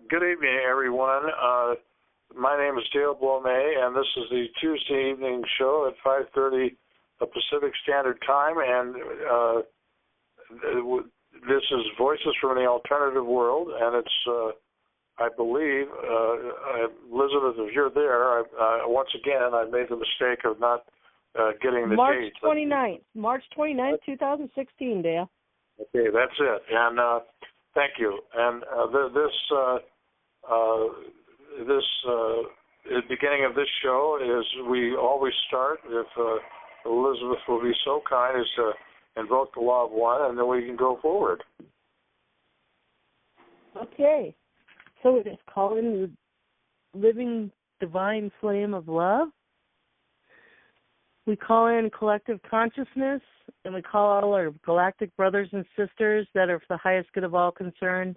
Good evening, everyone. My name is Dale Blomé, and this is the Tuesday evening show at 5:30 Pacific Standard Time, and this is Voices from the Alternative World, and it's, I believe, Elizabeth, if you're there, once again, I made the mistake of not getting the date. March 29th, 2016, Dale. Okay, that's it, and thank you. And the beginning of this show is we always start, if Elizabeth will be so kind, is to invoke the law of one, and then we can go forward. Okay. So it is called in the living divine flame of love. We call in collective consciousness, and we call all our galactic brothers and sisters that are for the highest good of all concerned.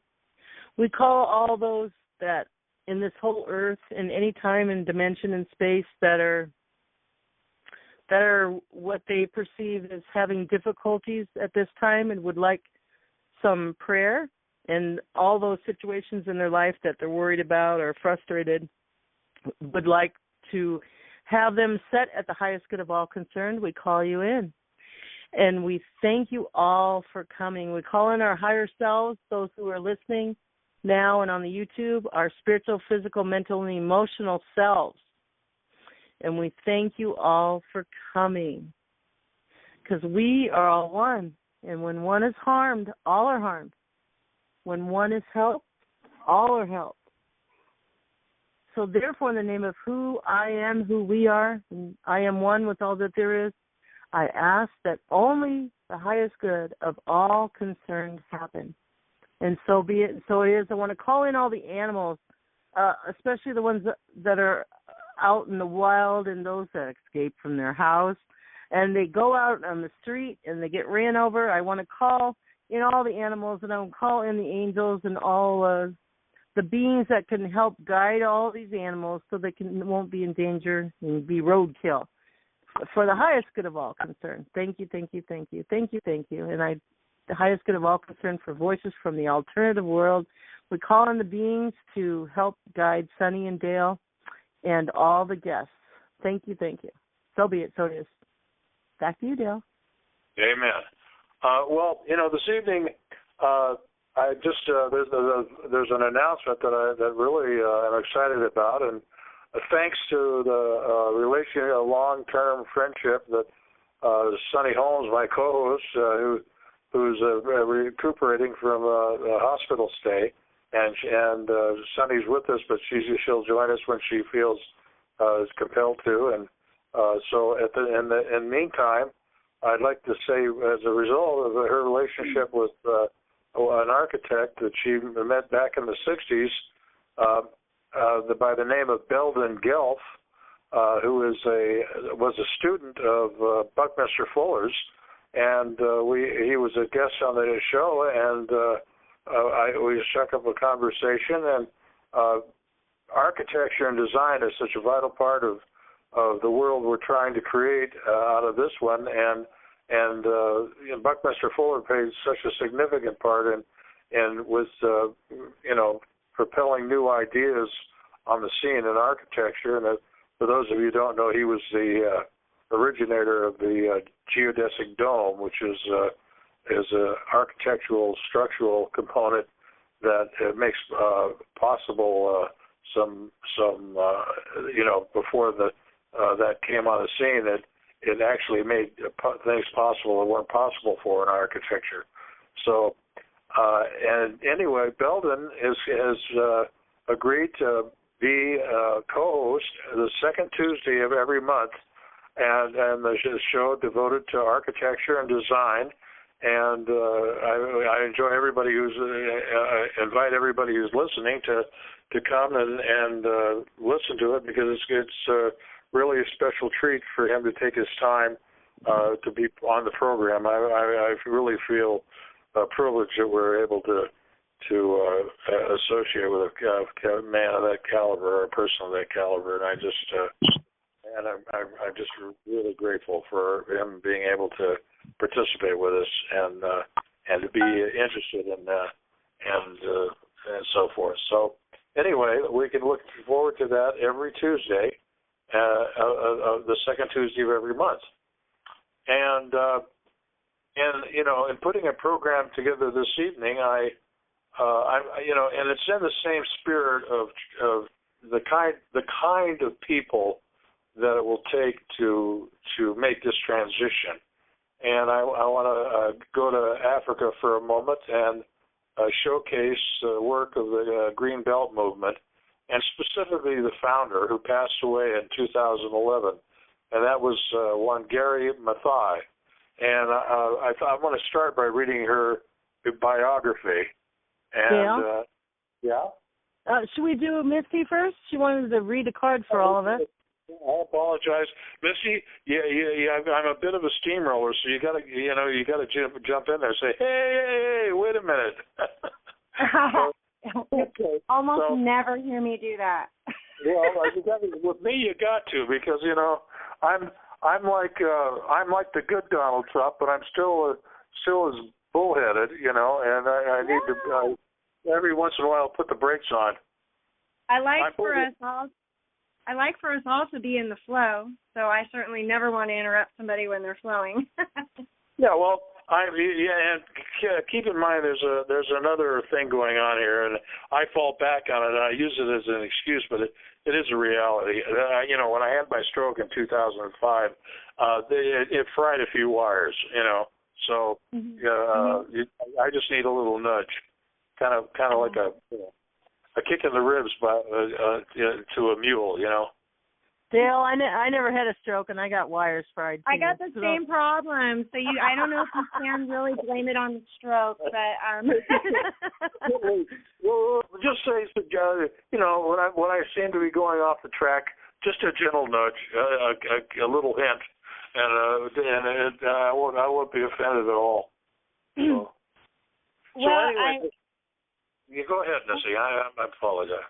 We call all those that in this whole earth, in any time and dimension and space, that are what they perceive as having difficulties at this time and would like some prayer, and all those situations in their life that they're worried about or frustrated, would like to have them set at the highest good of all concerned. We call you in. And we thank you all for coming. We call in our higher selves, those who are listening now and on the YouTube, our spiritual, physical, mental, and emotional selves. And we thank you all for coming, because we are all one. And when one is harmed, all are harmed. When one is helped, all are helped. So therefore, in the name of who I am, who we are, and I am one with all that there is, I ask that only the highest good of all concerned happen. And so be it, so it is. I want to call in all the animals, especially the ones that are out in the wild and those that escape from their house, and they go out on the street and they get ran over. I want to call in all the animals, and I will call in the angels and all the beings that can help guide all these animals so they won't be in danger and be roadkill for the highest good of all concerned. Thank you, thank you, thank you, thank you, thank you. And the highest good of all concerned for Voices from the Alternative World. We call on the beings to help guide Sunny and Dale and all the guests. Thank you, thank you. So be it, so it is. Back to you, Dale. Amen. Well, this evening, I just there's an announcement that really I'm excited about, and thanks to the long-term friendship that Sonny Holmes, my co-host, who's recuperating from a hospital stay, and Sonny's with us, but she'll join us when she feels is compelled to, and so in the meantime, I'd like to say, as a result of her relationship with an architect that she met back in the 60s, by the name of Belden Gelf, who was a student of Buckminster Fuller's, and he was a guest on the show, and we struck up a conversation. And architecture and design is such a vital part of the world we're trying to create out of this one, and Buckminster Fuller played such a significant part in with propelling new ideas on the scene in architecture. And for those of you who don't know, he was the originator of the geodesic dome, which is an architectural structural component that makes possible some before that came on the scene, that it actually made things possible that weren't possible for in architecture. So, and anyway, Belden has agreed to be co-host the second Tuesday of every month, and the show devoted to architecture and design. and I enjoy everybody who's invite everybody who's listening to come and listen to it, because it's really a special treat for him to take his time to be on the program. I really feel privileged that we're able to associate with a man of that caliber, or a person of that caliber, and I'm just really grateful for him being able to participate with us and to be interested in and so forth. So anyway, we can look forward to that every Tuesday, the second Tuesday of every month, and in putting a program together this evening, and it's in the same spirit of the kind of people that it will take to make this transition. And I want to go to Africa for a moment and showcase the work of the Green Belt movement, and specifically the founder, who passed away in 2011, and that was one Gary Mathai. And I want to start by reading her biography. And should we do Misty first? She wanted to read a card for all of us. I apologize, Misty. Yeah. I'm a bit of a steamroller, so you got to jump in there and say, hey, wait a minute. Almost never hear me do that. Well, with me, you got to, because I'm like the good Donald Trump, but I'm still as bullheaded, and I need to every once in a while put the brakes on. I like for us all to be in the flow, so I certainly never want to interrupt somebody when they're flowing. Yeah, well, and keep in mind there's another thing going on here, and I fall back on it, and I use it as an excuse, but it is a reality. When I had my stroke in 2005, it fried a few wires, so I just need a little nudge, kind of like a kick in the ribs to a mule, Dale, I never had a stroke, and I got wires fried too. I got the same problem, so I don't know if you can really blame it on the stroke, but well, just say, when I seem to be going off the track, just a gentle nudge, a little hint, and I won't be offended at all. So anyway, you go ahead, Missy. I apologize.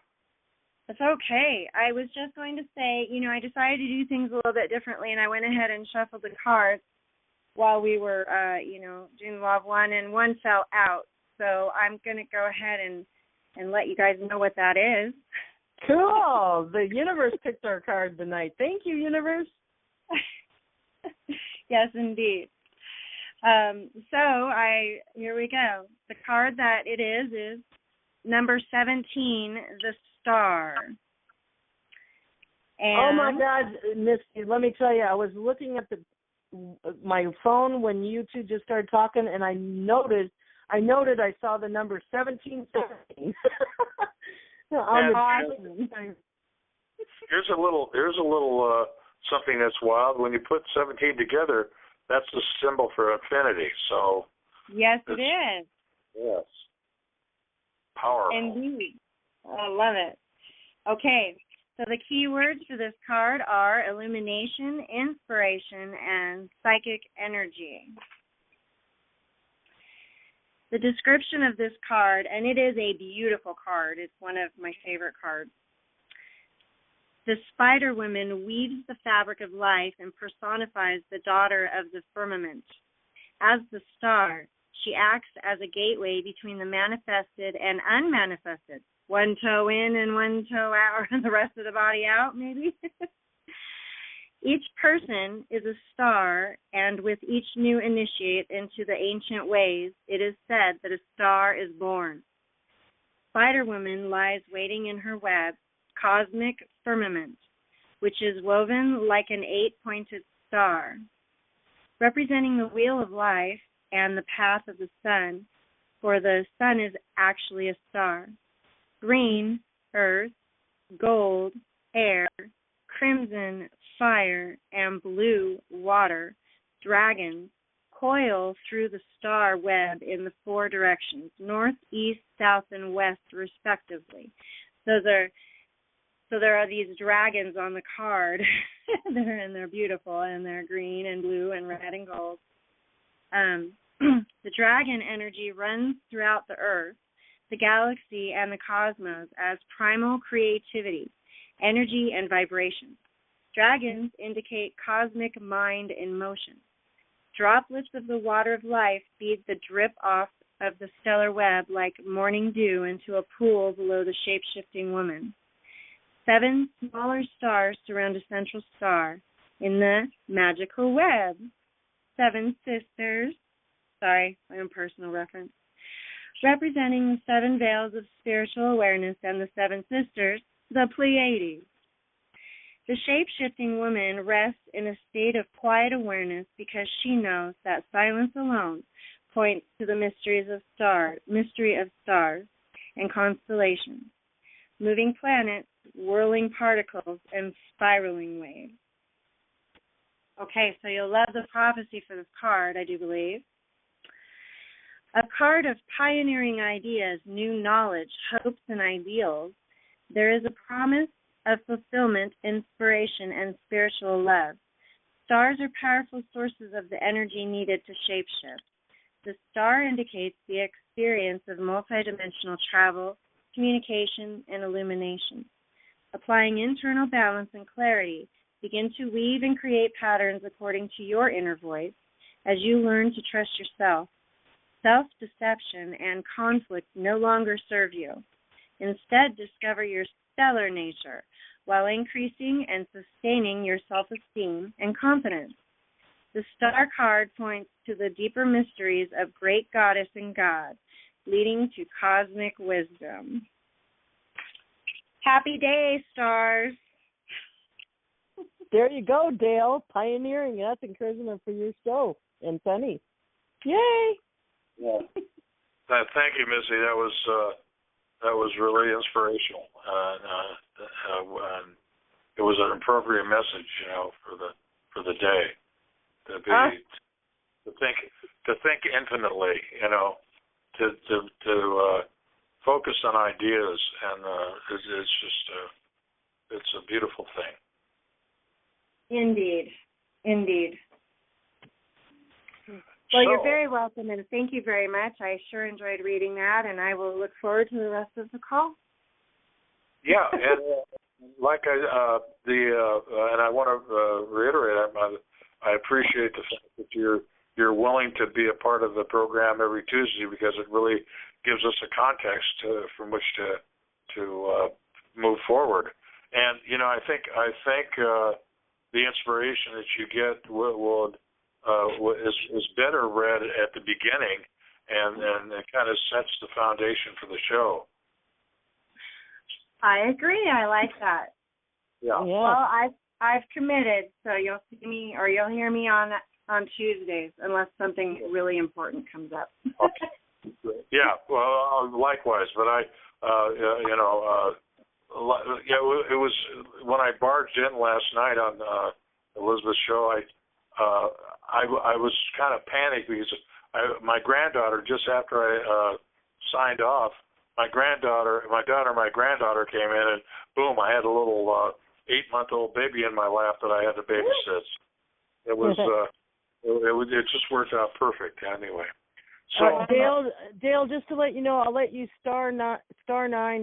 It's okay. I was just going to say, I decided to do things a little bit differently, and I went ahead and shuffled the cards while we were, doing Law of One, and one fell out. So I'm going to go ahead and let you guys know what that is. Cool. The universe picked our card tonight. Thank you, universe. Yes, indeed. Here we go. The card that it is number 17, the Star. And oh my God, Misty, let me tell you, I was looking at my phone when you two just started talking, and I noted I saw the number 1717. Here's a little something that's wild. When you put 17 together, that's the symbol for infinity. So yes, it is. Yes. Powerful. Indeed. I love it. Okay, so the key words for this card are illumination, inspiration, and psychic energy. The description of this card, and it is a beautiful card. It's one of my favorite cards. The Spider Woman weaves the fabric of life and personifies the daughter of the firmament. As the star, she acts as a gateway between the manifested and unmanifested. One toe in and one toe out, and the rest of the body out, maybe? Each person is a star, and with each new initiate into the ancient ways, it is said that a star is born. Spider-Woman lies waiting in her web, cosmic firmament, which is woven like an 8-pointed star. Representing the wheel of life and the path of the sun, for the sun is actually a star. Green, earth, gold, air, crimson, fire, and blue, water, dragons, coil through the star web in the 4 directions, north, east, south, and west, respectively. So there are these dragons on the card, and they're beautiful, and they're green and blue and red and gold. The dragon energy runs throughout the Earth, the galaxy, and the cosmos as primal creativity, energy, and vibration. Dragons indicate cosmic mind in motion. Droplets of the water of life feed the drip off of the stellar web like morning dew into a pool below the shape-shifting woman. 7 smaller stars surround a central star in the magical web. 7 sisters, sorry, my own personal reference, representing the 7 veils of spiritual awareness and the 7 sisters, the Pleiades. The shape-shifting woman rests in a state of quiet awareness because she knows that silence alone points to the mystery of stars and constellations, moving planets, whirling particles, and spiraling waves. Okay, so you'll love the prophecy for this card, I do believe. A card of pioneering ideas, new knowledge, hopes, and ideals. There is a promise of fulfillment, inspiration, and spiritual love. Stars are powerful sources of the energy needed to shapeshift. The star indicates the experience of multidimensional travel, communication, and illumination. Applying internal balance and clarity, begin to weave and create patterns according to your inner voice as you learn to trust yourself. Self-deception and conflict no longer serve you. Instead, discover your stellar nature while increasing and sustaining your self-esteem and confidence. The star card points to the deeper mysteries of great goddess and God, leading to cosmic wisdom. Happy day, stars. There you go, Dale. Pioneering. That's encouragement for your show. And Penny. Yay! Yeah. Thank you, Missy. That was really inspirational. And it was an appropriate message, for the day. To think infinitely, to focus on ideas, and it's a beautiful thing. Indeed. Well, you're very welcome, and thank you very much. I sure enjoyed reading that, and I will look forward to the rest of the call. Yeah, and like and I want to reiterate, I appreciate the fact that you're willing to be a part of the program every Tuesday, because it really gives us a context from which to move forward. And I think the inspiration that you get is better read at the beginning, and it kind of sets the foundation for the show. I agree. I like that. Yeah. Well, I've committed, so you'll see me or you'll hear me on Tuesdays, unless something really important comes up. Okay. Yeah. Well, likewise. But it was when I barged in last night on Elizabeth's show. I was kind of panicked because my granddaughter, just after I signed off, my granddaughter came in, and boom, I had a little 8-month-old baby in my lap that I had to babysit. It was it just worked out perfect anyway. So Dale, just to let you know, I'll let you star 9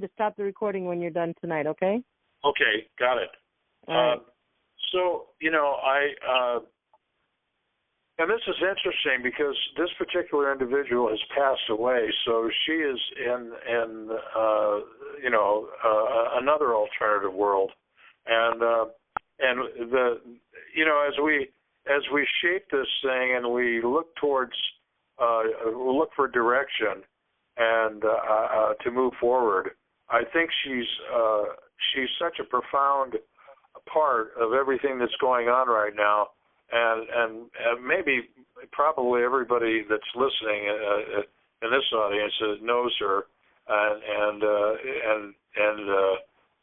to stop the recording when you're done tonight. Okay? Okay, got it. So and this is interesting because this particular individual has passed away, so she is in another alternative world, and as we shape this thing and we look towards look for direction and to move forward, I think she's such a profound part of everything that's going on right now. And probably everybody that's listening in this audience knows her, and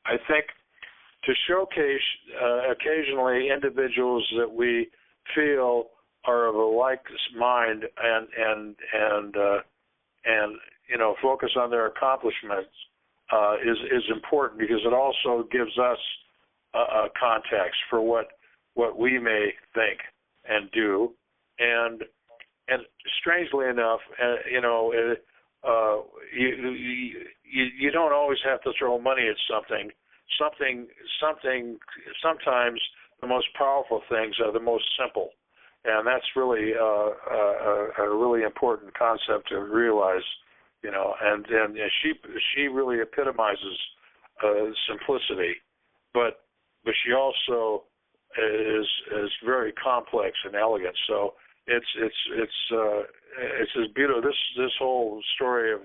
I think to showcase occasionally individuals that we feel are of a like mind and focus on their accomplishments is important, because it also gives us a context for what we may think and do, and strangely enough, you don't always have to throw money at something. Sometimes the most powerful things are the most simple, and that's really a really important concept to realize. And she really epitomizes simplicity, but she also is very complex and elegant. So it's as beautiful. This whole story of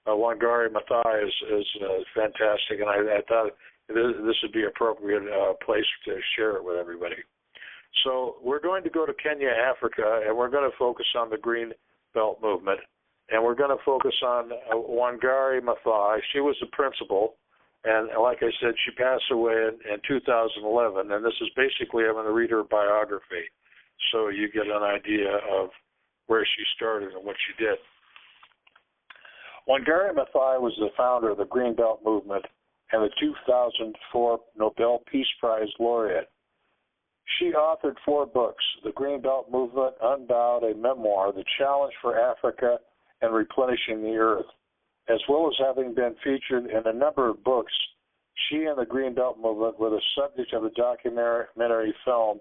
Wangari Maathai is fantastic, and I thought this would be an appropriate place to share it with everybody. So we're going to go to Kenya, Africa, and we're going to focus on the Green Belt movement, and we're going to focus on Wangari Maathai. She was the principal, and like I said, she passed away in 2011, and this is basically, I'm going to read her biography so you get an idea of where she started and what she did. Wangari Maathai was the founder of the Green Belt movement and the 2004 Nobel Peace Prize laureate. She authored 4 books: The Green Belt Movement, Unbowed, a memoir, The Challenge for Africa, and Replenishing the Earth. As well as having been featured in a number of books, she and the Green Belt movement were the subject of a documentary film,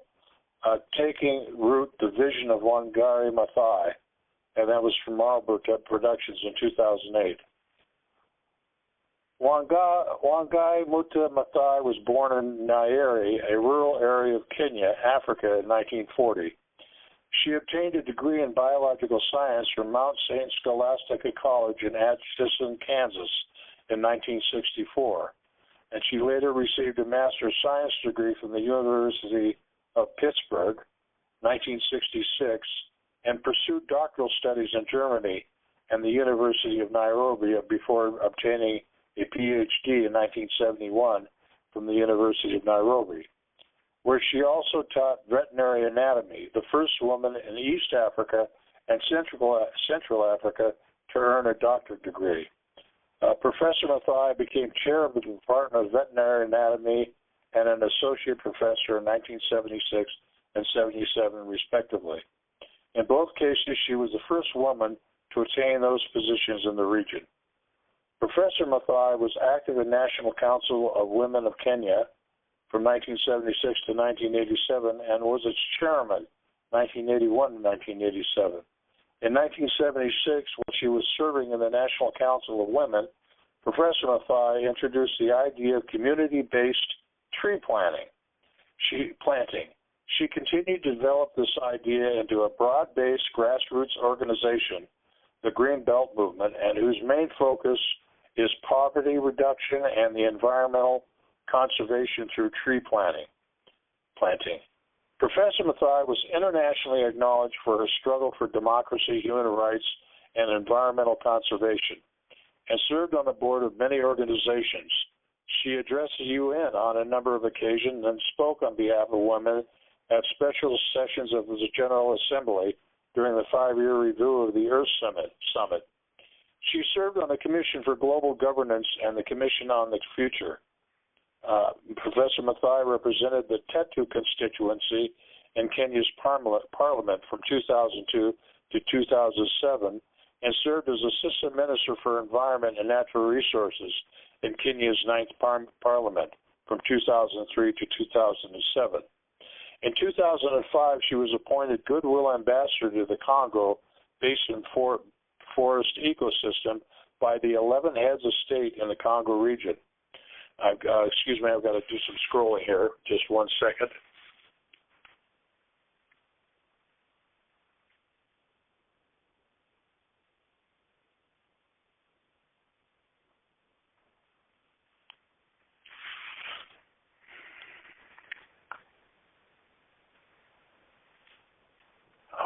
Taking Root, The Vision of Wangari Maathai, and that was from Marlborough Productions in 2008. Wangari Maathai was born in Nyeri, a rural area of Kenya, Africa, in 1940. She obtained a degree in biological science from Mount St. Scholastica College in Atchison, Kansas, in 1964, and she later received a Master of Science degree from the University of Pittsburgh, 1966, and pursued doctoral studies in Germany and the University of Nairobi before obtaining a PhD in 1971 from the University of Nairobi, where she also taught veterinary anatomy, the first woman in East Africa and Central Africa to earn a doctorate degree. Professor Maathai became chair of the Department of Veterinary Anatomy and an associate professor in 1976 and 77, respectively. In both cases, she was the first woman to attain those positions in the region. Professor Maathai was active in National Council of Women of Kenya from 1976 to 1987 and was its chairman 1981 to 1987. In 1976, when she was serving in the National Council of Women, Professor Maathai introduced the idea of community-based tree planting. She continued to develop this idea into a broad-based grassroots organization, the Green Belt Movement, and whose main focus is poverty reduction and the environmental conservation through tree planting. Professor Maathai was internationally acknowledged for her struggle for democracy, human rights, and environmental conservation, and served on the board of many organizations. She addressed the UN on a number of occasions and spoke on behalf of women at special sessions of the General Assembly during the 5-year review of the Earth Summit. She served on the Commission for Global Governance and the Commission on the Future. Professor Maathai represented the Tetu constituency in Kenya's parliament from 2002 to 2007 and served as Assistant Minister for Environment and Natural Resources in Kenya's 9th Parliament from 2003 to 2007. In 2005, she was appointed Goodwill Ambassador to the Congo Basin Forest Ecosystem by the 11 heads of state in the Congo region. Excuse me, I've got to do some scrolling here. Just one second.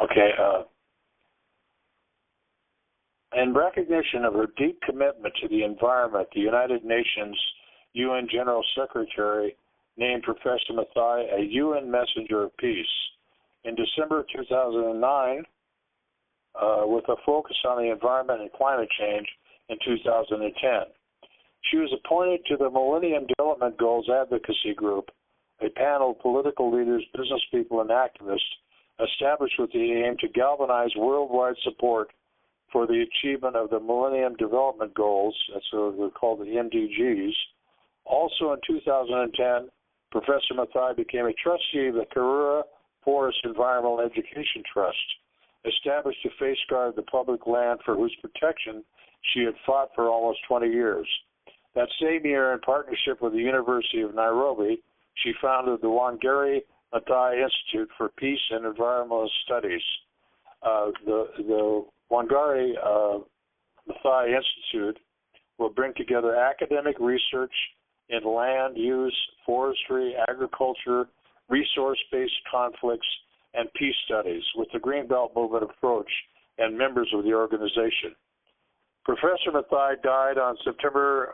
Okay. In recognition of her deep commitment to the environment, the United Nations UN General Secretary named Professor Maathai a UN Messenger of Peace. in December 2009 with a focus on the environment and climate change in 2010. She was appointed to the Millennium Development Goals Advocacy Group, a panel of political leaders, business people, and activists established with the aim to galvanize worldwide support for the achievement of the Millennium Development Goals, that's what they're called the MDGs. Also in 2010, Professor Mathai became a trustee of the Karura Forest Environmental Education Trust, established to safeguard the public land for whose protection she had fought for almost 20 years. That same year, in partnership with the University of Nairobi, she founded the Wangari Maathai Institute for Peace and Environmental Studies. The Wangari Maathai Institute will bring together academic research in land use, forestry, agriculture, resource-based conflicts, and peace studies with the Greenbelt Movement approach and members of the organization. Professor Mathai died on September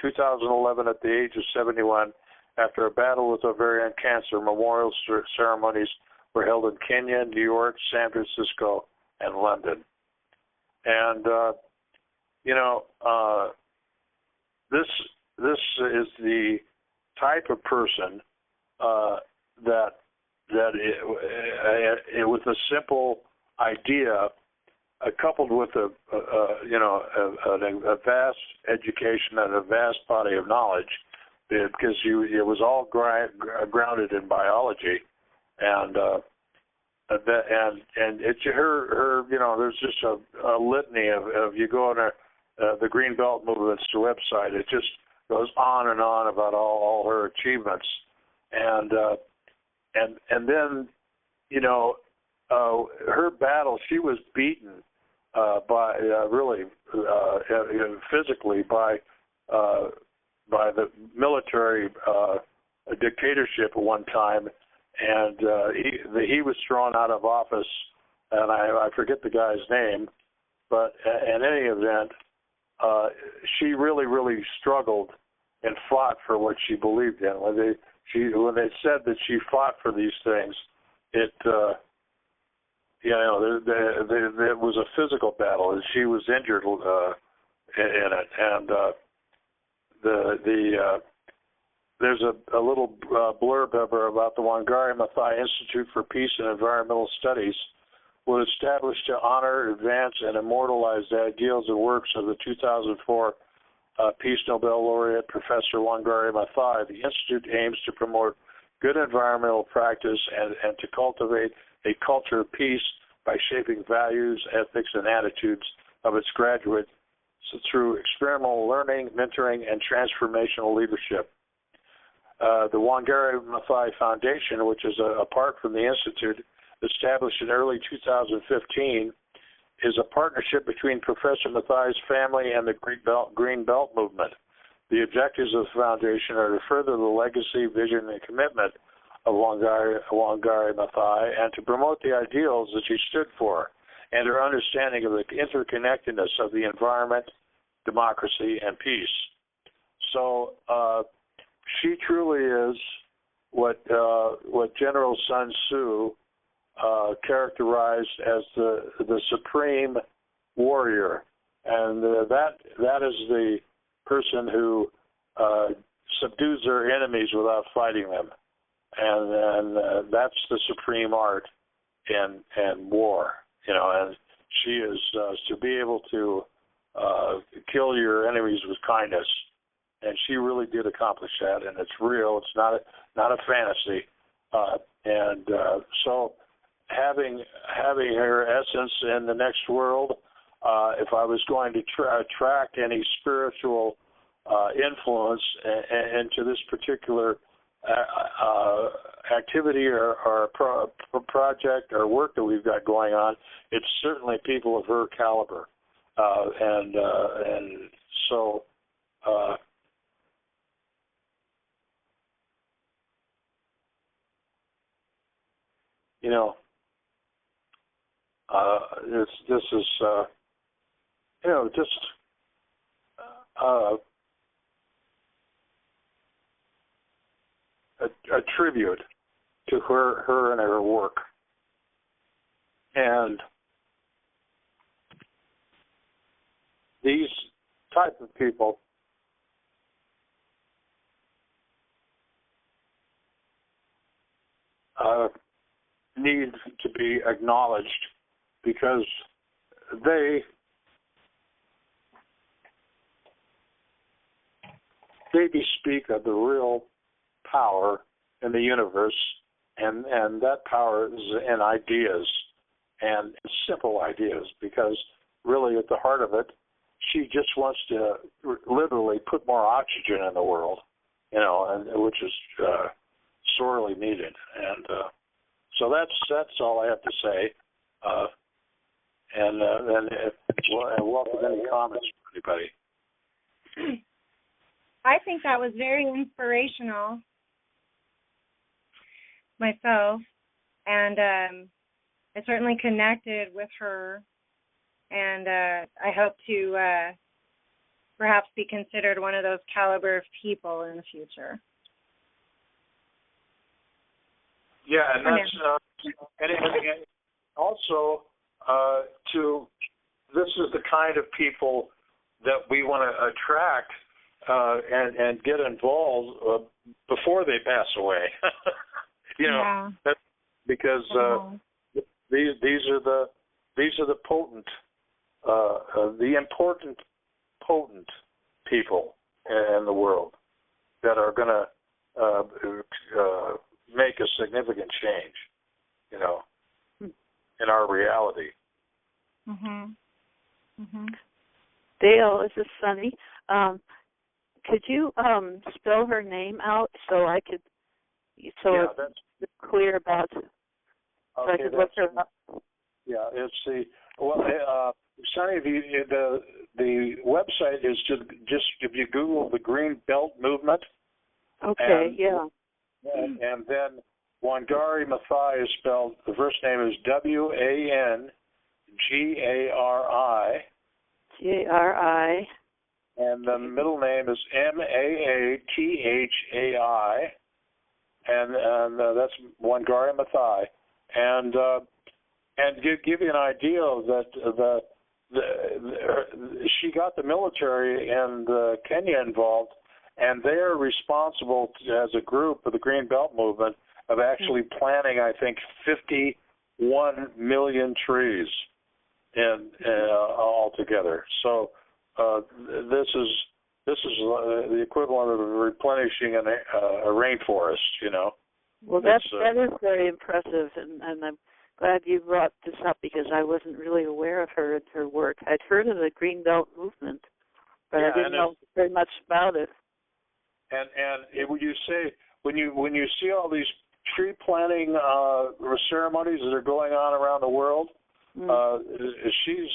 2011 at the age of 71 after a battle with ovarian cancer. Memorial ceremonies were held in Kenya, New York, San Francisco, and London. And, this is the type of person that with a simple idea, coupled with a vast education and a vast body of knowledge, because it was all grounded in biology, and it's her there's just a litany of you go on the Greenbelt Movement's website. It just goes on and on about all her achievements, and then her battle. She was beaten by really physically by the military dictatorship at one time, and he was thrown out of office, and I forget the guy's name, but in any event, she really struggled and fought for what she believed in. When they said that she fought for these things, it was a physical battle, and she was injured in it. And there's a little blurb of her about the Wangari Maathai Institute for Peace and Environmental Studies was established to honor, advance, and immortalize the ideals and works of the 2004 Peace Nobel laureate Professor Wangari Maathai. The Institute aims to promote good environmental practice and to cultivate a culture of peace by shaping values, ethics, and attitudes of its graduates through experimental learning, mentoring, and transformational leadership. The Wangari Maathai Foundation, which is apart from the Institute, established in early 2015, is a partnership between Professor Maathai's family and the Green Belt Movement. The objectives of the foundation are to further the legacy, vision, and commitment of Wangari Maathai and to promote the ideals that she stood for and her understanding of the interconnectedness of the environment, democracy, and peace. So she truly is what General Sun Tzu characterized as the supreme warrior, and that is the person who subdues their enemies without fighting them, and that's the supreme art in war. And she is to be able to kill your enemies with kindness, and she really did accomplish that, and it's real. It's not a fantasy, so. Having her essence in the next world, if I was going to attract any spiritual influence into this particular activity or project or work that we've got going on, it's certainly people of her caliber, and so. This is just a tribute to her and her work, And these type of people need to be acknowledged because they bespeak of the real power in the universe, and that power is in ideas and simple ideas, because really at the heart of it, she just wants to literally put more oxygen in the world, and which is sorely needed. And so that's all I have to say. And welcome any comments from anybody. I think that was very inspirational myself, and I certainly connected with her, and I hope to perhaps be considered one of those caliber of people in the future. Yeah, and that's and also this is the kind of people that we want to attract and get involved before they pass away. Yeah. That's because these are the potent, the important potent people in the world that are going to make a significant change, in our reality. Mhm. Mhm. Dale, this is Sunny. Could you spell her name out so I could, it's clear about, so I could look her up? Yeah, it's Sunny, the website is just if you Google the Green Belt Movement. Okay, and then Wangari Maathai is spelled, the first name is Wangari. Gari. And the middle name is Maathai, and that's Wangari Maathai. And give you an idea of that, she got the military and Kenya involved, and they are responsible as a group of the Green Belt Movement of actually planting, I think, 51 million trees altogether. So this is the equivalent of replenishing a rainforest, Well, that is very impressive, and I'm glad you brought this up because I wasn't really aware of her and her work. I'd heard of the Green Belt Movement, but I didn't know very much about it. And when you see all these tree planting ceremonies that are going on around the world, she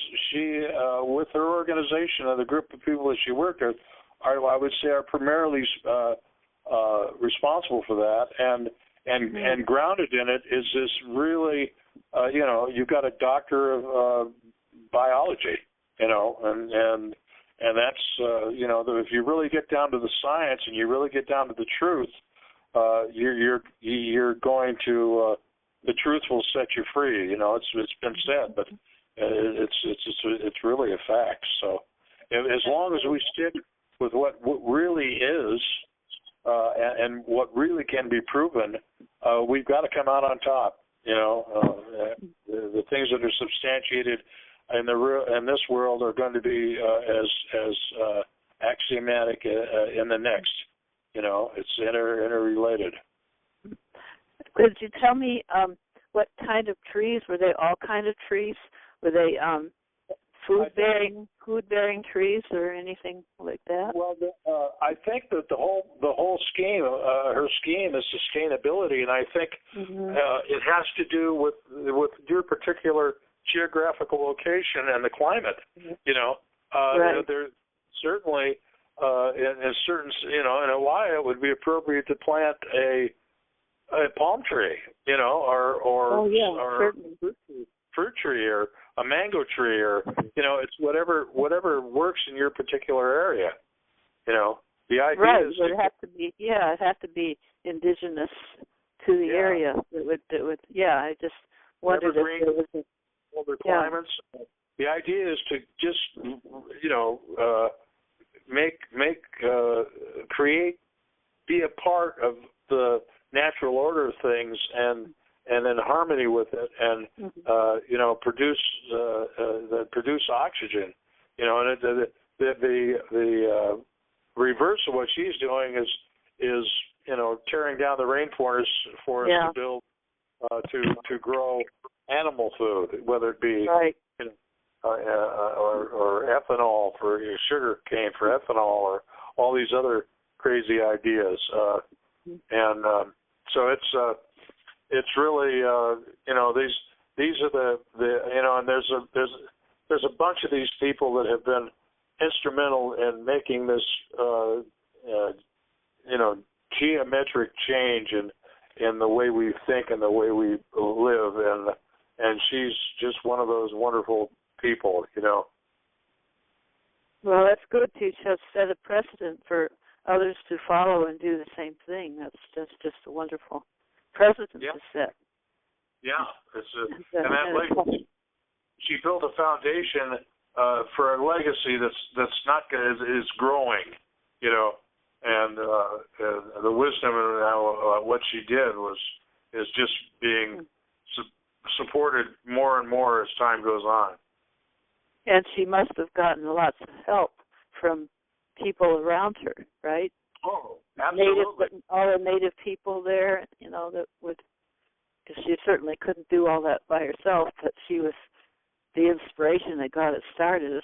with her organization and the group of people that she worked with, I would say are primarily responsible for that, and grounded in it is this really, you've got a doctor of biology, and that's if you really get down to the science and you really get down to the truth, you're going to the truth will set you free. It's been said, but it's really a fact. So as long as we stick with what really is and what really can be proven, we've got to come out on top. The things that are substantiated in this world are going to be as axiomatic in the next. It's interrelated. Could you tell me what kind of trees? Were they all kind of trees? Were they food-bearing trees or anything like that? Well, I think that the whole scheme, her scheme is sustainability, and I think it has to do with your particular geographical location and the climate. Right. There certainly in certain, in Hawaii, it would be appropriate to plant a palm tree, or fruit tree, or a mango tree, or it's whatever works in your particular area. The idea is it has to be indigenous to the area. It would. I just wondered if there was colder climates. The idea is to just, create, be a part of the natural order of things, and in harmony with it, and produce oxygen. And the reverse of what she's doing is tearing down the rainforest to build to grow animal food, whether it be or ethanol for sugar cane for ethanol, or all these other crazy ideas. And so it's really these are and there's a bunch of these people that have been instrumental in making this geometric change in the way we think and the way we live, and she's just one of those wonderful people, Well, that's good to just set a precedent for others to follow and do the same thing. That's just a wonderful precedent to set. Yeah, and that legacy, she built a foundation for a legacy that's not is growing, and the wisdom and what she did is just being supported more and more as time goes on. And she must have gotten lots of help from people around her, right? Oh, absolutely. All the native people there, that would, because she certainly couldn't do all that by herself, but she was the inspiration that got it started.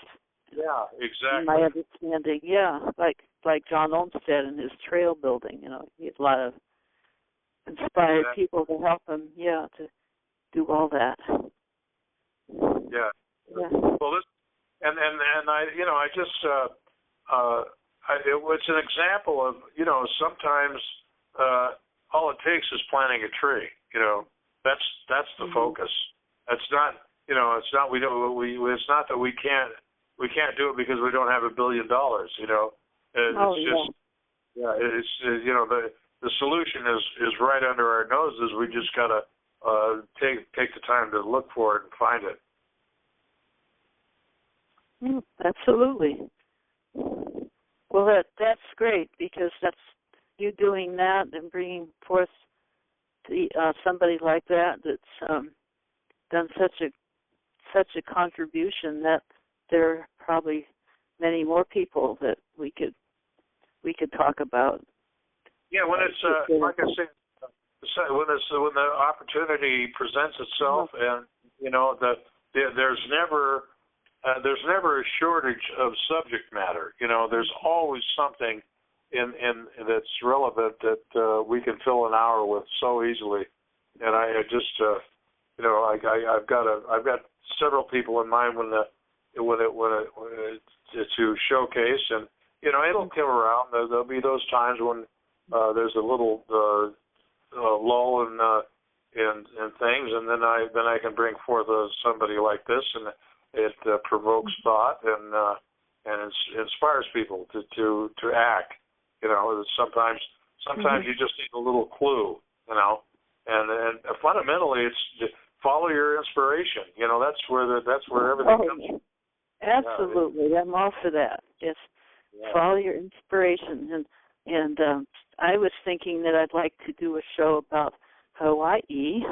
Yeah, exactly. In my understanding, like John Olmsted and his trail building, he had a lot of inspired people to help him, to do all that. Yeah. Well, this, and I just it's an example of sometimes all it takes is planting a tree. That's the focus. It's not it's not it's not that we can't do it because we don't have $1 billion. The solution is right under our noses. We just gotta take the time to look for it and find it. Absolutely. Well, that's great, because that's you doing that and bringing forth somebody like that's done such a contribution, that there are probably many more people that we could talk about. Yeah, when it's like I said, when the opportunity presents itself, and there's never a shortage of subject matter. There's always something in that's relevant that we can fill an hour with so easily. And I just I've got several people in mind when to showcase, and it'll come around. There'll be those times when there's a little lull in things, and then I can bring forth somebody like this, and it provokes thought and inspires people to act. Sometimes you just need a little clue. And fundamentally, it's follow your inspiration. That's where everything comes from. Absolutely, I'm all for that. Just follow your inspiration, and I was thinking that I'd like to do a show about Hawaii.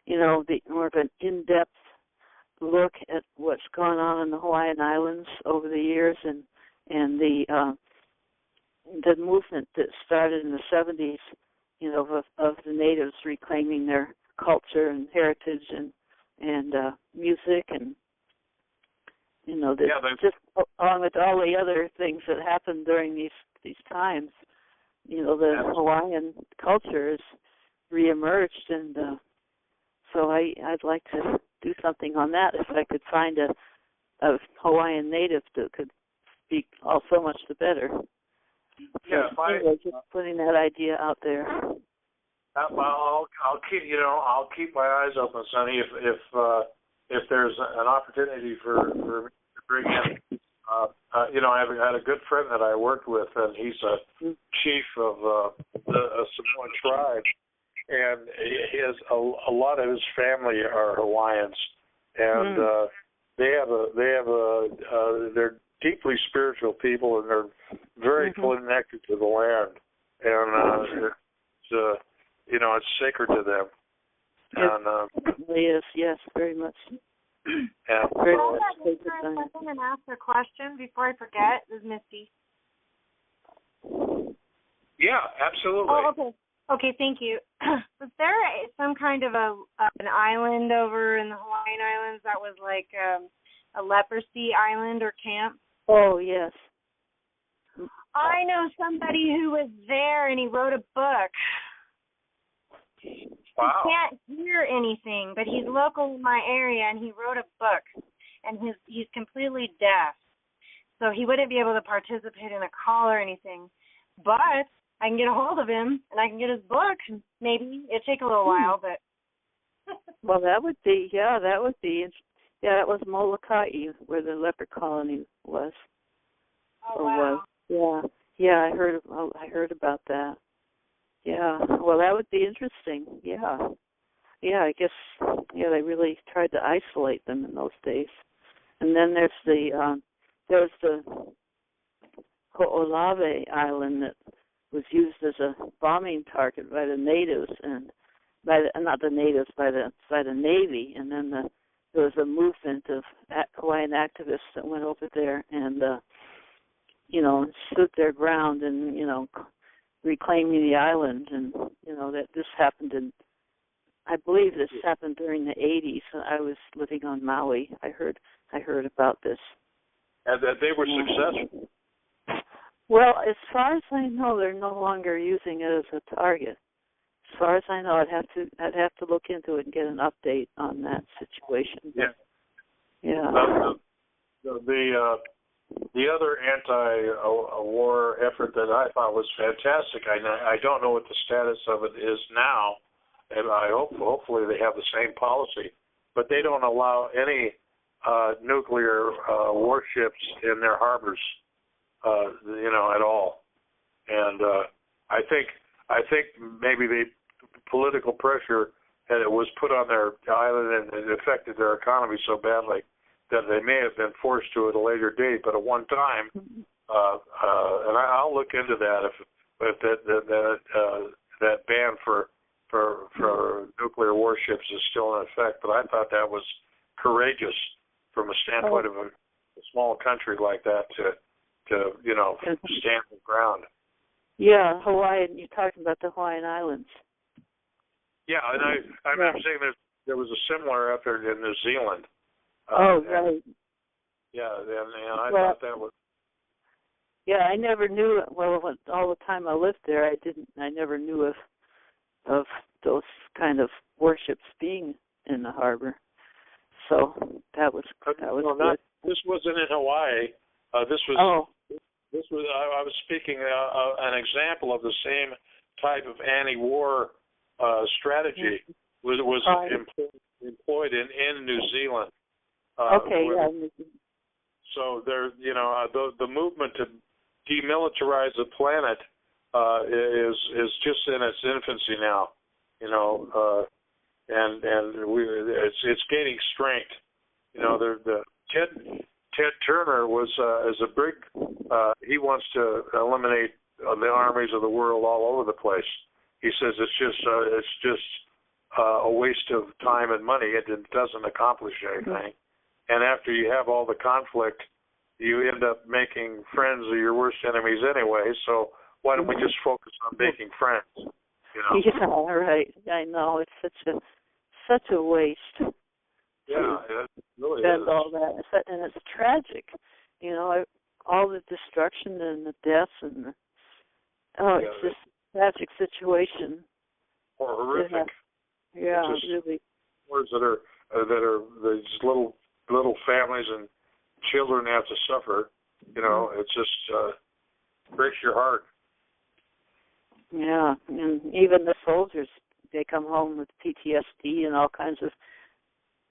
The more of an in-depth look at what's gone on in the Hawaiian Islands over the years, and the movement that started in the 70s, of the natives reclaiming their culture and heritage and music, and just along with all the other things that happened during these times, the Hawaiian culture has reemerged, and so I'd like to do something on that if I could find a Hawaiian native that could speak so much the better. Yeah, just putting that idea out there. I'll keep my eyes open, Sonny. If there's an opportunity for me to bring in, I've had a good friend that I worked with, and he's a chief of a Samoan tribe, and a lot of his family are Hawaiians, and they're deeply spiritual people, and they're very connected to the land, and it's sacred to them. It really is, yes, very much. And very much. And ask a question before I forget. This is Misty. Yeah, absolutely. Oh, okay. Okay, thank you. Was there some kind of an island over in the Hawaiian Islands that was like a leprosy island or camp? Oh, yes. I know somebody who was there, and he wrote a book. Wow. He can't hear anything, but he's local in my area, and he wrote a book, and he's completely deaf. So he wouldn't be able to participate in a call or anything. But I can get a hold of him, and I can get his book. Maybe. It'd take a little while, but... Well, that would be. Yeah, that was Molokai, where the leper colony was. Oh, wow. Was. Yeah, I heard about that. Yeah, well, that would be interesting. Yeah, I guess. Yeah, they really tried to isolate them in those days. And then there's the Ho'olave Island that was used as a bombing target by the natives and by the Navy. And then there was a movement of Hawaiian activists that went over there and stood their ground and reclaiming the island, and that this happened I believe this happened during the 80s. I was living on Maui. I heard about this. And that they were successful. Well, as far as I know, they're no longer using it as a target. As far as I know, I'd have to look into it and get an update on that situation. Yeah. Yeah. The other anti-war effort that I thought was fantastic, I don't know what the status of it is now, and hopefully they have the same policy, but they don't allow any nuclear warships in their harbors, at all. And I think maybe the political pressure that was put on their island and it affected their economy so badly that they may have been forced to at a later date, but at one time, and I'll look into that if that ban for nuclear warships is still in effect. But I thought that was courageous from a standpoint of a small country like that to stand the ground. Yeah, Hawaiian. You're talking about the Hawaiian Islands. Yeah, and I remember saying there was a similar effort in New Zealand. Right. Yeah, and I thought that was. Yeah, I never knew. Well, all the time I lived there, I never knew of those kind of warships being in the harbor. So that was good. This wasn't in Hawaii. This was. I was speaking an example of the same type of anti-war strategy was employed in New Zealand. So there, the movement to demilitarize the planet is just in its infancy now, and it's gaining strength. The Ted Turner is a big. He wants to eliminate the armies of the world all over the place. He says it's just a waste of time and money. It doesn't accomplish anything. And after you have all the conflict, you end up making friends of your worst enemies anyway. So why don't we just focus on making friends? Yeah, right. I know it's such a waste. Yeah, it really is. Is. All that, and it's tragic. All the destruction and the deaths and it's just a tragic situation. Or horrific. Yeah, really. Words that are these little families and children have to suffer. It just breaks your heart. Yeah, and even the soldiers, they come home with PTSD and all kinds of,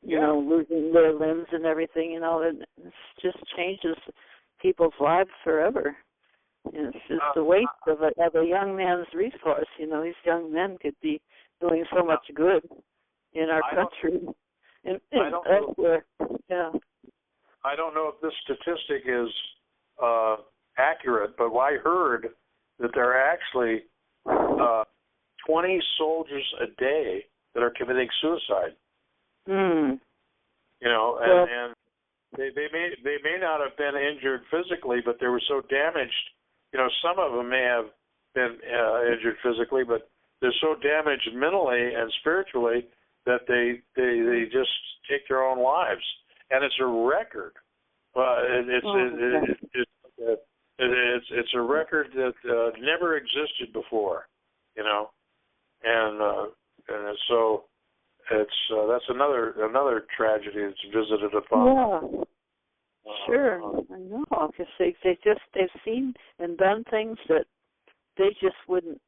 losing their limbs and everything. It just changes people's lives forever. It's just a waste of a young man's resource. These young men could be doing so much good in our country. I don't know. Yeah. I don't know if this statistic is accurate, but I heard that there are actually 20 soldiers a day that are committing suicide. Mm. You know, and they may not have been injured physically, but they were so damaged. You know, some of them may have been injured physically, but they're so damaged mentally and spiritually that they just take their own lives, and it's a record. It's a record that never existed before, you know, and so that's another tragedy that's visited upon. Yeah, sure, I know, because they've seen and done things that they just wouldn't,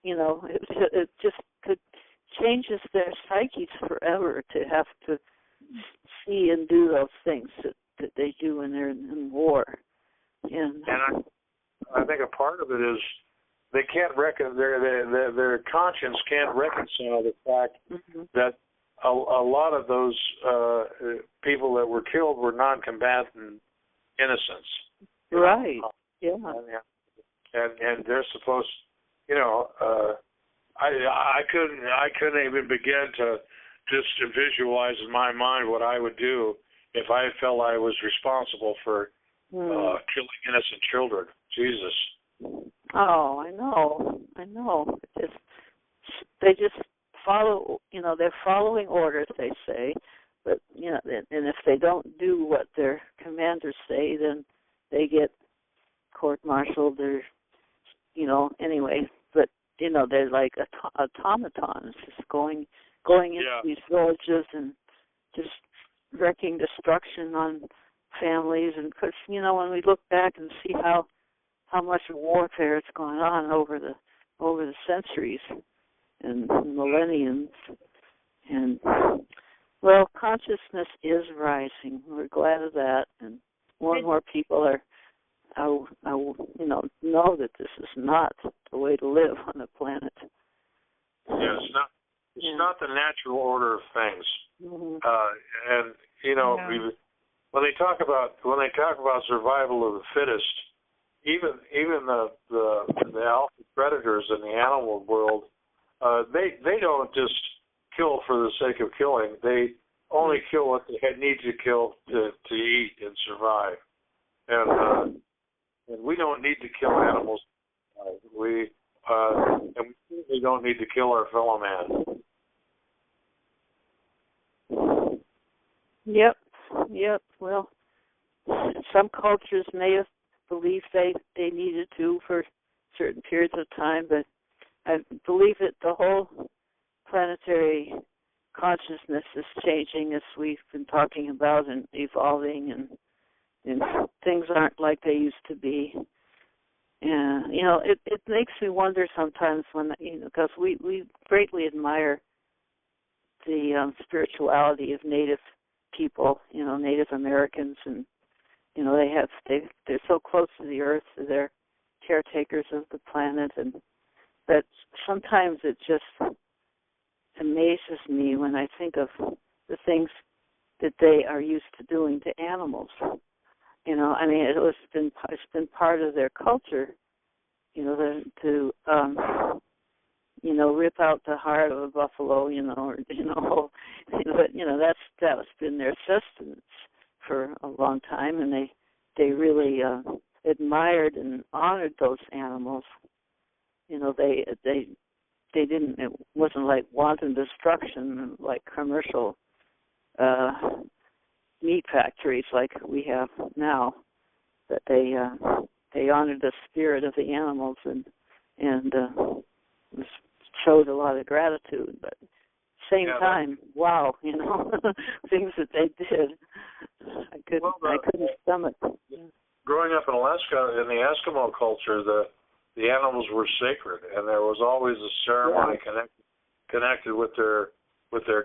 you know, it just could changes their psyches forever to have to see and do those things that they do when they're in war. And I think a part of it is they can't their conscience can't reconcile the fact that a lot of those people that were killed were non-combatant innocents. Right. Yeah. And they're supposed, you know, I couldn't even begin to just visualize in my mind what I would do if I felt I was responsible for killing innocent children. Jesus. Oh, I know. They just follow, you know, they're following orders, they say, but, you know, and if they don't do what their commanders say, then they get court-martialed or, you know, anyway. But, you know, they're like automatons, just going into these villages and just wreaking destruction on families. And because, you know, when we look back and see how much warfare has gone on over the centuries and millenniums, and well, consciousness is rising. We're glad of that, and more and more people are you know that this is not the way to live on the planet. Yeah, it's not the natural order of things. Mm-hmm. And you know, when they talk about survival of the fittest, even the alpha predators in the animal world, they don't just kill for the sake of killing. They only kill what they need to kill to eat and survive. And we don't need to kill animals. We certainly don't need to kill our fellow man. Yep. Well, some cultures may have believed they needed to for certain periods of time, but I believe that the whole planetary consciousness is changing, as we've been talking about, and evolving, and things aren't like they used to be. And, you know, it makes me wonder sometimes when, you know, because we greatly admire the spirituality of Native people, you know, Native Americans, and, you know, they're so close to the earth, they're caretakers of the planet, and that sometimes it just amazes me when I think of the things that they are used to doing to animals. You know, I mean, it's been part of their culture, you know, to you know, rip out the heart of a buffalo, you know, or but you know that's been their sustenance for a long time, and they really admired and honored those animals. You know, they didn't. It wasn't like wanton destruction like commercial meat factories like we have now. But they honored the spirit of the animals and showed a lot of gratitude. But at the same time, wow, you know, things that they did, I couldn't stomach. Growing up in Alaska, in the Eskimo culture, the animals were sacred, and there was always a ceremony connected with their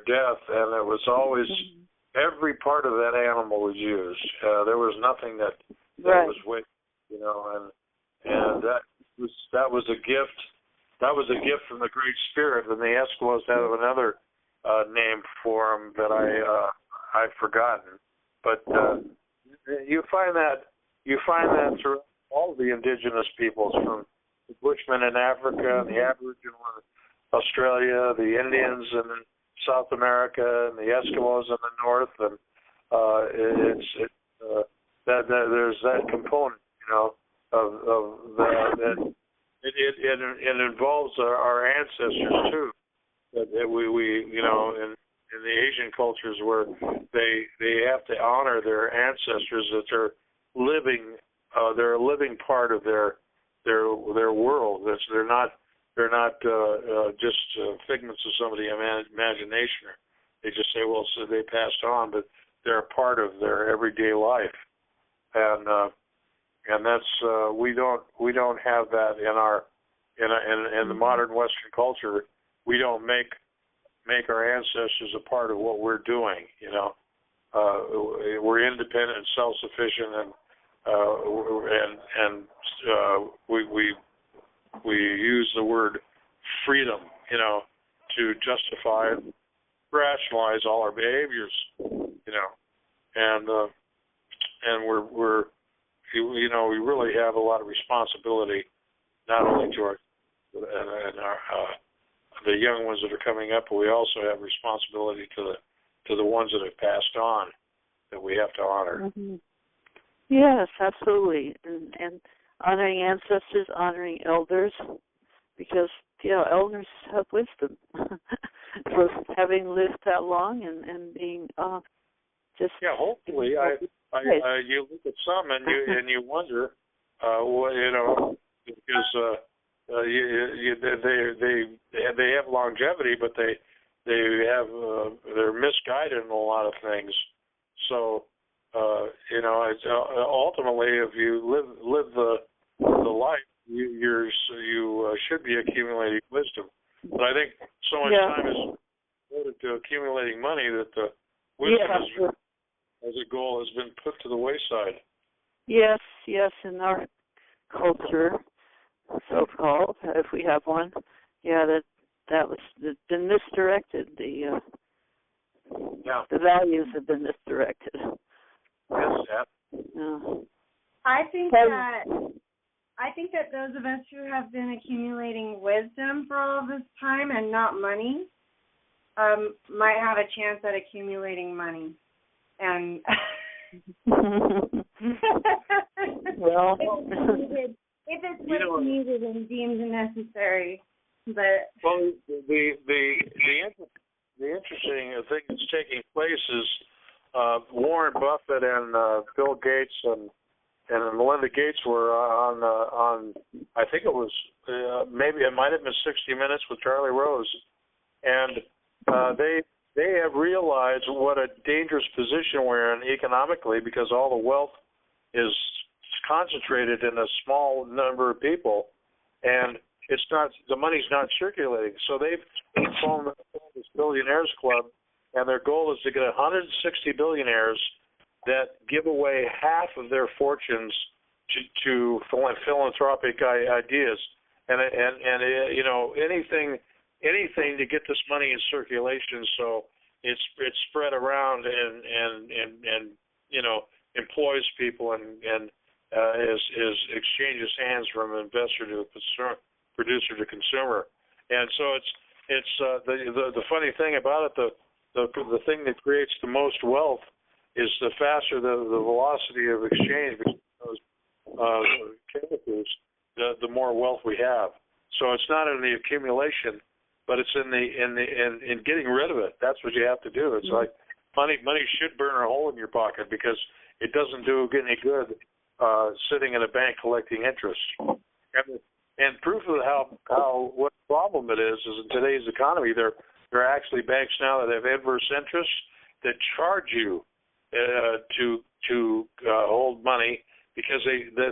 death, and it was always every part of that animal was used. There was nothing that was wasted, you know, and that was a gift. That was a gift from the Great Spirit, and the Eskimos have another name for them that I've forgotten. But you find that through all the indigenous peoples, from the Bushmen in Africa and the Aboriginal in Australia, the Indians in South America, and the Eskimos in the north, and there's that component, of that. It involves our ancestors too. That we in the Asian cultures where they have to honor their ancestors, that they're a living part of their world. They're not just figments of somebody's imagination. They just say, well, so they passed on, but they're a part of their everyday life, and that's we don't have that in the modern Western culture. We don't make our ancestors a part of what we're doing. We're independent and self-sufficient, and we use the word freedom, to justify and rationalize all our behaviors, and we really have a lot of responsibility, not only to our the young ones that are coming up, but we also have responsibility to the ones that have passed on, that we have to honor. Mm-hmm. Yes, absolutely, and honoring ancestors, honoring elders, because elders have wisdom for having lived that long and being just. Yeah, hopefully, you look at some and you wonder, because. They have longevity, but they're misguided in a lot of things. So it's ultimately, if you live the life, you should be accumulating wisdom. But I think so much time is devoted to accumulating money that the wisdom as a goal has been put to the wayside. Yes, in our culture, so-called, if we have one, that was been misdirected. The values have been misdirected. Yes, I think that those of us who have been accumulating wisdom for all of this time and not money might have a chance at accumulating money. And well. If it's what's needed and deemed necessary, but the interesting thing that's taking place is Warren Buffett and Bill Gates and Melinda Gates were on I think it was maybe it might have been 60 Minutes with Charlie Rose, and they have realized what a dangerous position we're in economically, because all the wealth is concentrated in a small number of people, and the money's not circulating. So they've formed this billionaires club, and their goal is to get 160 billionaires that give away half of their fortunes to philanthropic ideas, and anything to get this money in circulation, so it's spread around and employs people and is exchanges hands from investor to producer to consumer. And so it's the funny thing about it, the thing that creates the most wealth is the faster the velocity of exchange between those chemicals, the more wealth we have. So it's not in the accumulation, but it's in getting rid of it. That's what you have to do. It's like money should burn a hole in your pocket, because it doesn't do any good sitting in a bank collecting interest. And proof of what problem it is in today's economy, there are actually banks now that have adverse interest that charge you to hold money, because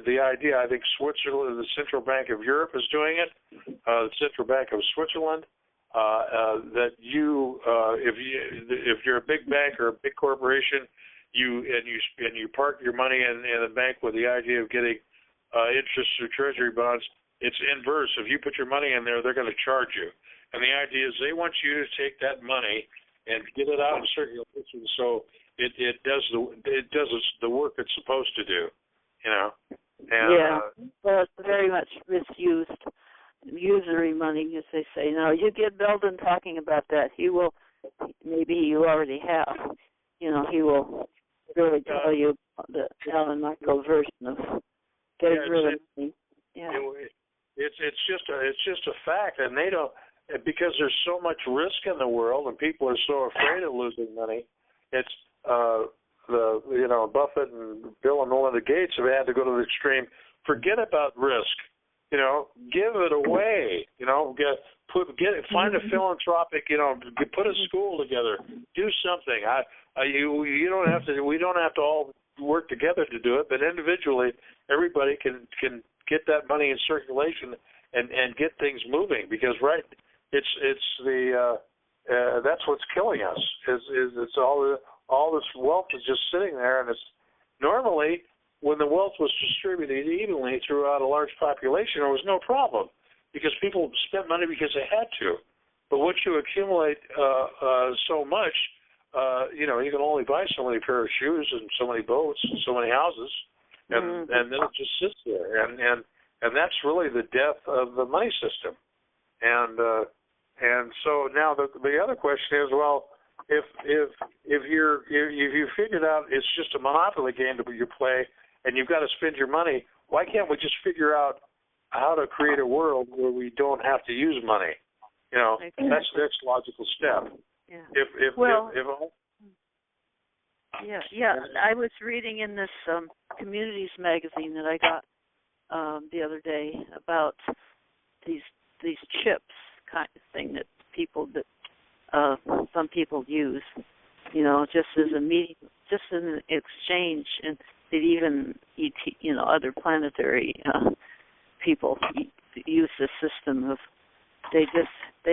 the idea, I think Switzerland, the Central Bank of Europe is doing it, the Central Bank of Switzerland, that if you're a big bank or a big corporation, you park your money in a bank with the idea of getting interest through treasury bonds, it's inverse. If you put your money in there, they're going to charge you. And the idea is they want you to take that money and get it out in circulation so it does the work it's supposed to do, you know. And, well, it's very much misused, usury money, as they say. Now, you get Belden talking about that. He will, maybe you already have, you know, he will really tell you the Alan Michael version of getting rid of money. Yeah. It's just a fact, and they don't, because there's so much risk in the world, and people are so afraid of losing money. It's Buffett and Bill and Melinda Gates have had to go to the extreme. Forget about risk, you know, give it away, you know, find a philanthropic, you know, put a school together, do something. We don't have to all work together to do it, but individually, everybody can get that money in circulation and get things moving, because that's what's killing us. It's all this wealth is just sitting there, and it's normally when the wealth was distributed evenly throughout a large population, there was no problem because people spent money because they had to. But once you accumulate so much, you know, you can only buy so many pair of shoes and so many boats and so many houses, and then it just sits there, and that's really the death of the money system. And so now the other question is, well, if you figured out it's just a monopoly game that you play and you've got to spend your money, why can't we just figure out how to create a world where we don't have to use money? You know, that's the next logical step. Yeah. I was reading in this Communities magazine that I got the other day about these chips kind of thing that some people use, you know, just as just an exchange, and that even you know, other planetary people use this system of they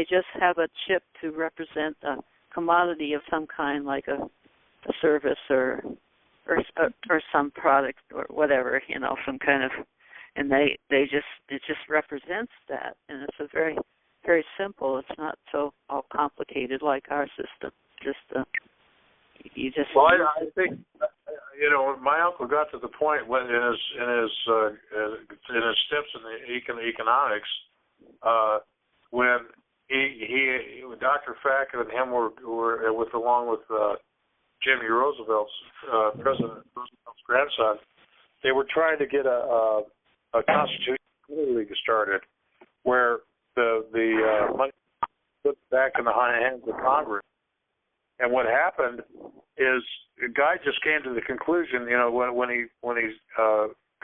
just have a chip to represent a commodity of some kind, like a service or some product or whatever, you know, some kind of, and it just represents that, and it's a very, very simple. It's not so all complicated like our system. Well, I think, you know, my uncle got to the point when in his steps in the economics, when he Dr. Fack and him were along with Jimmy Roosevelt's President Roosevelt's grandson, they were trying to get a constitutional league started where the money put back in the hands of Congress. And what happened is the guy just came to the conclusion, you know, when he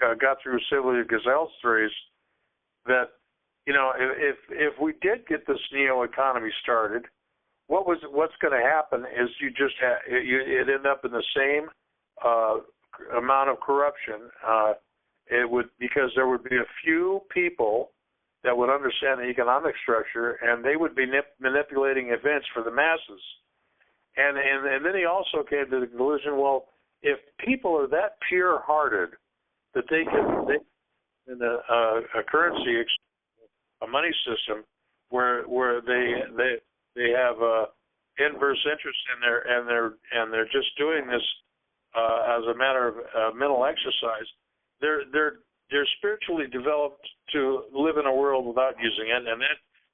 got through Sylvia Gazelle's theories, that, you know, if we did get this neo-economy started, what's going to happen is you'd end up in the same amount of corruption. It would, because there would be a few people that would understand the economic structure, and they would be manipulating events for the masses. And then he also came to the conclusion, well, if people are that pure-hearted that they can in a currency, a money system where they have inverse interest in and they're just doing this as a matter of mental exercise, they're spiritually developed to live in a world without using it, and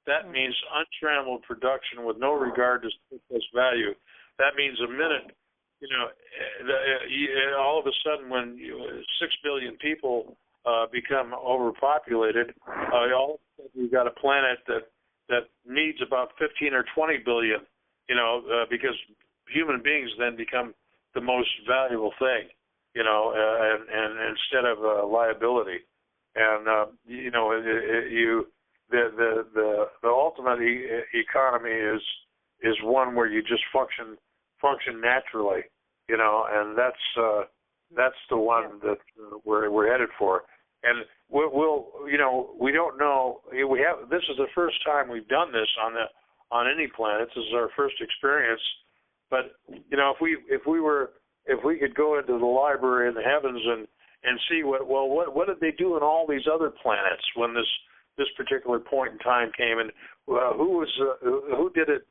that means untrammeled production with no regard to surplus value. That means a minute, you know, all of a sudden when 6 billion people become overpopulated, all of a sudden you've got a planet that needs about 15 or 20 billion, you know, because human beings then become the most valuable thing, you know, and instead of a liability. And you know, the ultimate economy is one where you just function naturally, you know, and that's the one that we're headed for. And we'll you know, we don't know. This is the first time we've done this on any planet. This is our first experience. But you know, if we could go into the library in the heavens and see what did they do in all these other planets when this particular point in time came, and who did it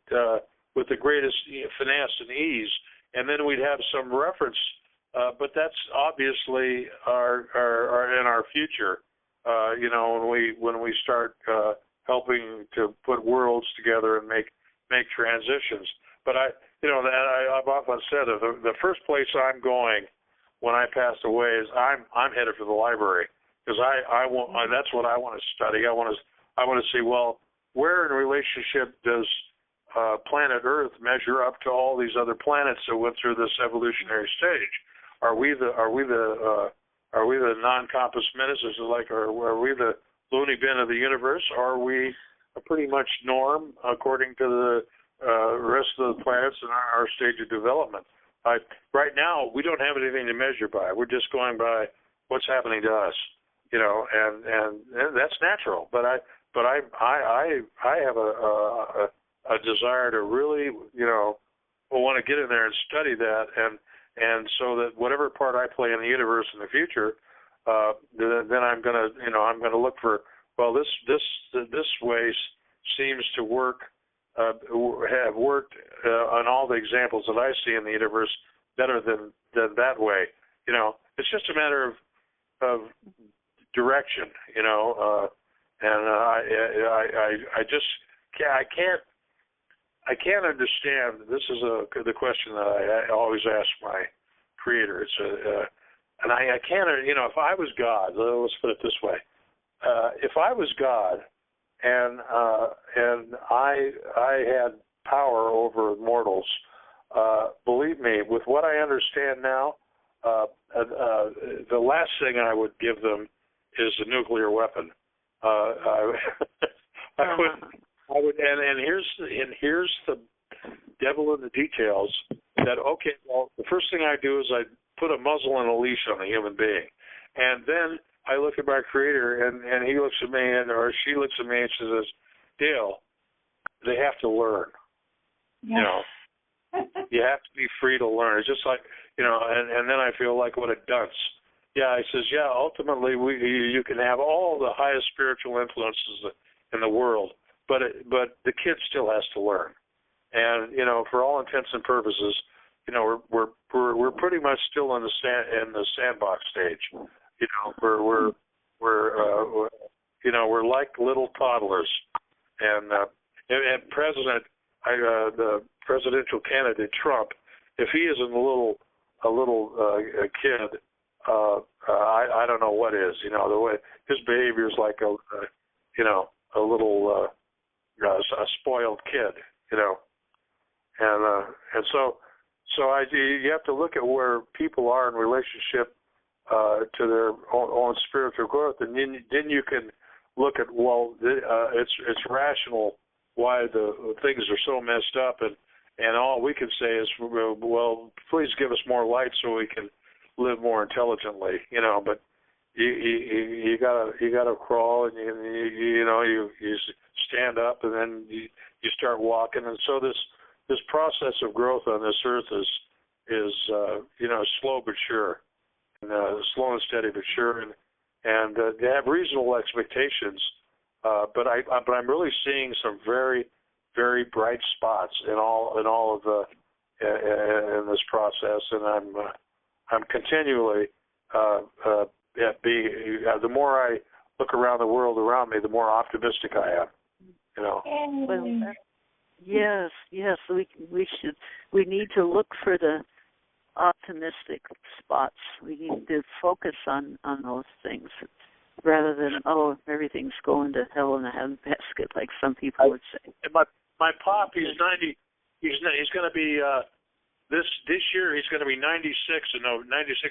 with the greatest finesse and ease, and then we'd have some reference. But that's obviously our in our future. When we start helping to put worlds together and make transitions. But I've often said that the first place I'm going when I pass away is I'm headed for the library, because that's what I want to study. I want to see, well, where in relationship does planet Earth measure up to all these other planets that went through this evolutionary stage? Are we the non-compass menaces? Are we the loony bin of the universe? Or are we pretty much norm according to the rest of the planets in our stage of development? Right now, we don't have anything to measure by. We're just going by what's happening to us, and that's natural. But I have a desire to really, want to get in there and study that, and so that whatever part I play in the universe in the future, then I'm gonna look for, well, this way seems to work. Have worked on all the examples that I see in the universe better than that way. It's just a matter of direction, and I can't understand. This is the question that I always ask my Creator. And I can't, if I was God, let's put it this way, if I was God, and I had power over mortals, believe me, with what I understand now, the last thing I would give them is a nuclear weapon. I would, and here's the devil in the details. That okay, well, the first thing I do is I put a muzzle and a leash on a human being, and then I look at my Creator, and he looks at me, or she looks at me, and she says, "Dale, they have to learn. Yeah. You have to be free to learn." It's just like, and then I feel like what a dunce. Yeah, he says, yeah, ultimately you can have all the highest spiritual influences in the world, but the kid still has to learn. And for all intents and purposes, we're pretty much still in the sandbox stage. We're like little toddlers, and the presidential candidate Trump, if he isn't a little kid, I don't know what is. The way his behavior is like a little a spoiled kid. And so you have to look at where people are in relationship to their own spiritual growth, and then you can look at, well, it's rational why the things are so messed up, and all we can say is, well, please give us more light so we can live more intelligently, But you gotta crawl, and you stand up, and then you start walking, and so this process of growth on this earth is slow but sure, and slow and steady but sure, and they have reasonable expectations, but I'm really seeing some very, very bright spots in all of the in this process, and I'm continually the more I look around the world around me, the more optimistic I am. Well, yes. We need to look for the optimistic spots. We need to focus on those things rather than everything's going to hell in a handbasket, like some people would say. My pop, he's 90. He's going to be this year. He's going to be 96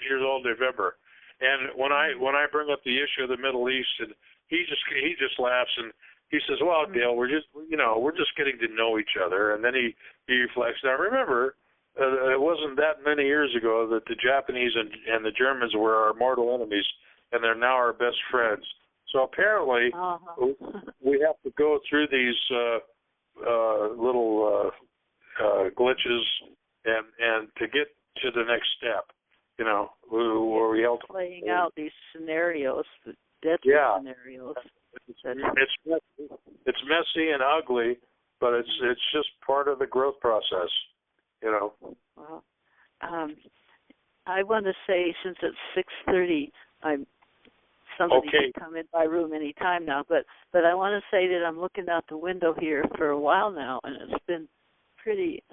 years old in November. And when I bring up the issue of the Middle East, and he just laughs, and he says, "Well, Dale, we're just getting to know each other." And then he reflects. Now remember, it wasn't that many years ago that the Japanese and the Germans were our mortal enemies, and they're now our best friends. So apparently, we have to go through these little glitches and to get to the next step. Where we help playing out these scenarios, the deadly scenarios. It's messy and ugly, but it's just part of the growth process, you know. Well, I want to say, since it's 6:30, somebody can come in my room any time now, but I want to say that I'm looking out the window here for a while now, and it's been pretty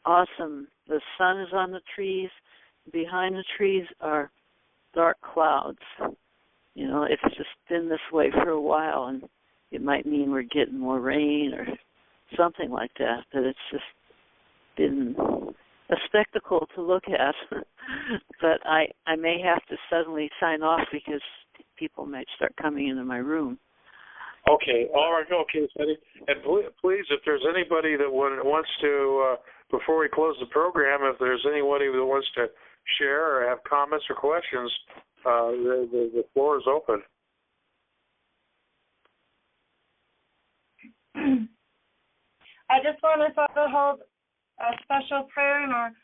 awesome. The sun is on the trees. Behind the trees are dark clouds. You know, it's just been this way for a while, and it might mean we're getting more rain or something like that, but it's just been a spectacle to look at. But I may have to suddenly sign off because people might start coming into my room. Okay, all right, okay, Betty. And please, if there's anybody that wants to, before we close the program, if there's anybody that wants to share or have comments or questions, the floor is open. I just want us all to hold a special prayer in our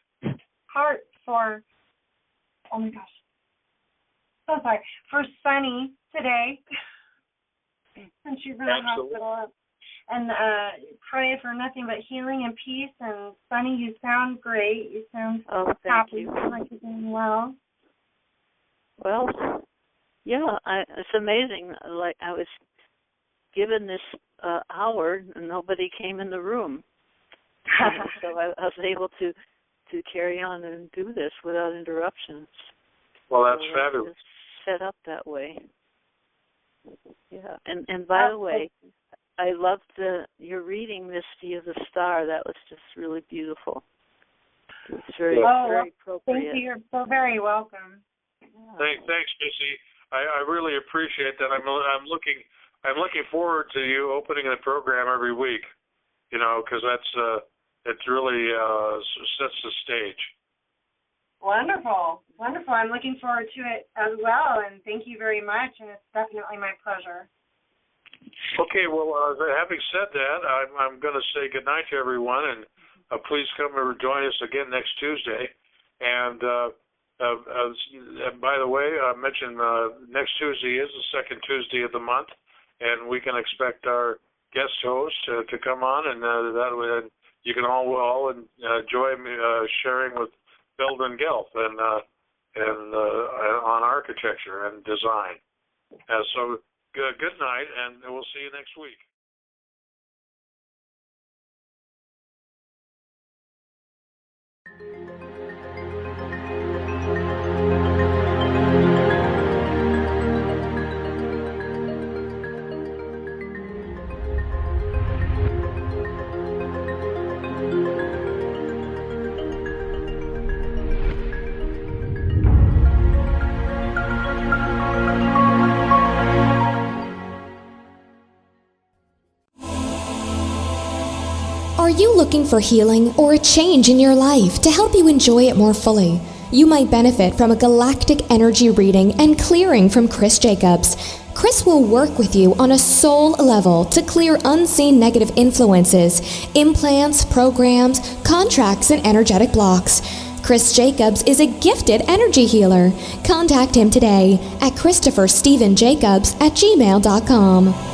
heart for, oh my gosh, so sorry, for Sunny today, since she's in the hospital, and pray for nothing but healing and peace. And Sunny, you sound great. You sound happy. You sound like you're doing well. Well, yeah, it's amazing. Like, I was given this hour, and nobody came in the room. So I was able to carry on and do this without interruptions. Well, that's fabulous. Set up that way. Yeah, and by the way, I loved your reading, Misty, of the star. That was just really beautiful. It's very appropriate. Thank you. You're so very welcome. Yeah. Thanks, Missy. I really appreciate that. I'm looking forward to you opening the program every week. You know, because it's really sets the stage. Wonderful. I'm looking forward to it as well, and thank you very much, and it's definitely my pleasure. Okay, well, having said that, I'm going to say goodnight to everyone, and please come and join us again next Tuesday. And by the way, I mentioned next Tuesday is the second Tuesday of the month, and we can expect our guest host to come on, and that way you can all enjoy sharing with Bill and Gelf and on architecture and design. So good night, and we'll see you next week. Are you looking for healing or a change in your life to help you enjoy it more fully? You might benefit from a galactic energy reading and clearing from Chris Jacobs. Chris will work with you on a soul level to clear unseen negative influences, implants, programs, contracts, and energetic blocks. Chris Jacobs is a gifted energy healer. Contact him today at ChristopherStephenJacobs@gmail.com.